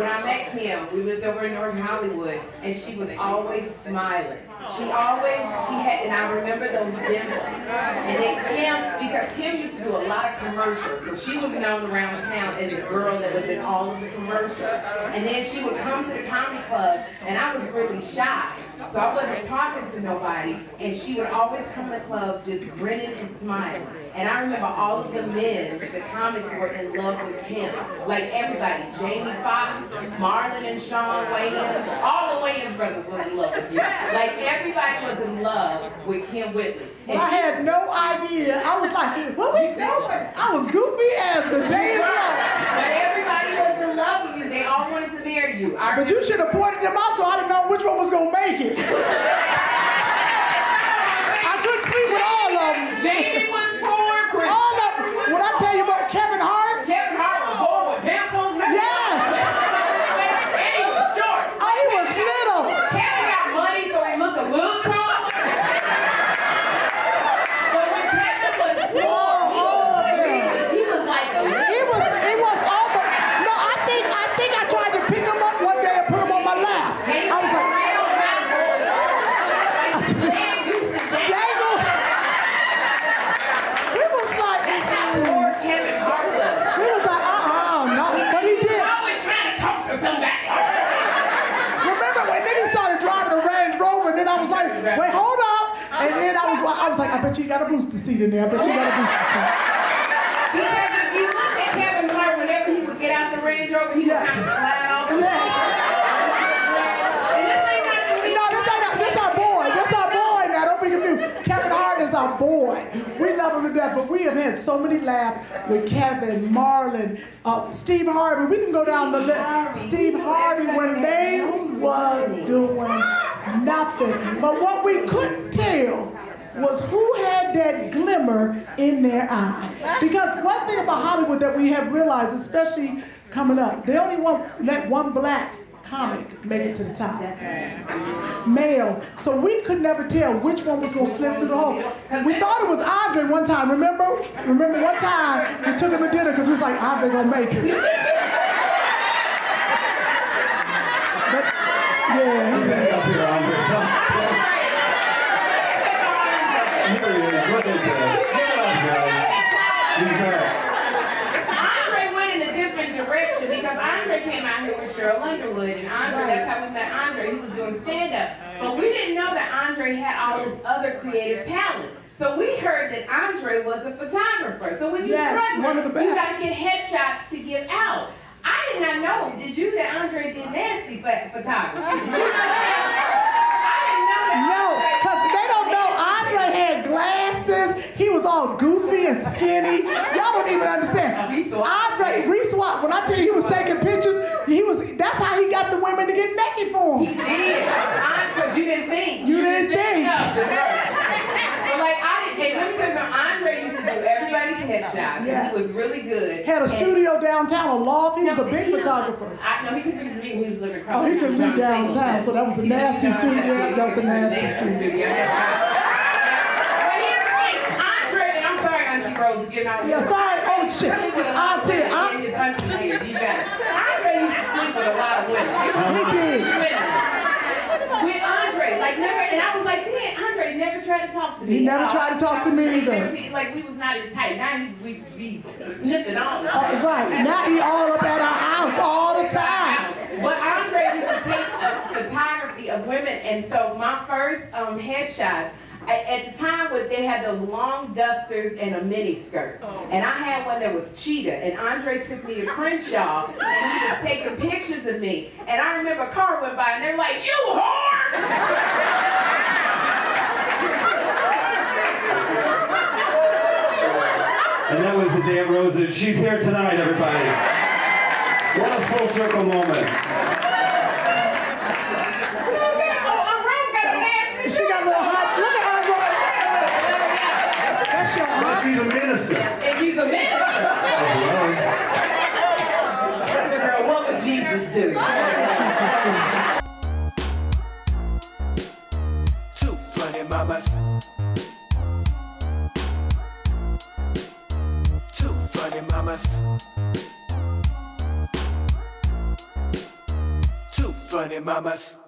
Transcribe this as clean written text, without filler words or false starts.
when I met Kym, we lived over in North Hollywood, and she was always smiling. She had, and I remember those dimples. And then Kym, because Kym used to do a lot of commercials, so she was known around town as the girl that was in all of the commercials. And then she would come to the comedy clubs, and I was really shy. So I wasn't talking to nobody, and she would always come to the clubs just grinning and smiling. And I remember all of the men, the comics were in love with Kym. Like everybody, Jamie Foxx, Marlon and Sean Wayans, all the Wayans brothers was in love with you. Like everybody was in love with Kym Whitley. And I had no idea. I was like, what we doing? I was goofy as the day is long. But everybody was in love with you. They all wanted to marry you. But you should have pointed them out so I'd have known which one was going to make it. I couldn't sleep with all of them. Jamie was poor. Chris all of them. When I tell you about Kevin Hart? Kevin Hart was poor with pimples. Yes. And he was short. Oh, he was little. Kevin got money, so he looked a little tall. But when Kevin was poor, he was like a little. It was almost. No, I think I tried to pick him up one day and put him on my lap. I was like, I was like, wait, hold up. And then I was like, I bet you got a booster seat in there. I bet you got a booster seat. Because if you look at Kevin Hart, whenever he would get out the Range Rover, he would kind of slide off. Yes. And this ain't nothing. No, this our boy. This our boy now. Don't be confused. Kevin Hart is our boy. We love him to death, but we have had so many laughs with Kevin, Marlon, Steve Harvey. We can go down the list. Steve Harvey, when they was doing nothing. But what we couldn't tell was who had that glimmer in their eye. Because one thing about Hollywood that we have realized, especially coming up, they only let one black comic make it to the top. Male. So we could never tell which one was going to slip through the hole. We thought it was Andre one time, remember? Remember one time we took him to dinner because we was like, Andre going to make it. But, yeah. He made it up here, Andre. Here he is. Look at that. Give it up, guys. He's back. Andre went in a different direction because Andre came out here with Cheryl Underwood, and Andre, that's how we met Andre. He was doing stand-up. But we didn't know that Andre had all this other creative talent. So we heard that Andre was a photographer. So when you one of the best. you got to get headshots to give out. I did not know. Did you that Andre did nasty photography? I didn't know that. No, because they don't know Andre had glasses. He was all goofy and skinny. Y'all don't even understand. Andre, Reese-Watt, when I tell you he was taking pictures, that's how he got the women to get naked for him. He did. Because you didn't think. You didn't think. But like, let me tell you something. Andre used to do everybody's headshots. Yes. He was really good. Had a studio downtown, a loft. He was a big photographer. No, he took pictures of me when he was living across Oh, he took me downtown, so that was the nasty studio. That was the nasty studio. But here's the thing. Andre, and I'm sorry, Auntie Rose, if you're not. Yeah, sorry. Oh, shit. It's Auntie. His auntie's here. You got it. Andre used to sleep with a lot of women. He did. With Andre, like never, and I was like, damn, Andre never tried to talk to me. He never tried to talk to me either. Like we was not his type. Now we be sniffing all the time. Right. Now he all up at our house all the time. But Andre used to take photography of women, and so my first headshots. At the time, they had those long dusters and a mini skirt. And I had one that was cheetah. And Andre took me to Crenshaw, and he was taking pictures of me. And I remember a car went by, and they were like, "You whore!" And that was the day of Roses. She's here tonight, everybody. What a full circle moment. She got a little hot. Look at her. That's your aunt. She's a minister. And she's a minister. Girl, what would Jesus do? Two funny mamas. Two funny mamas. funny mamas.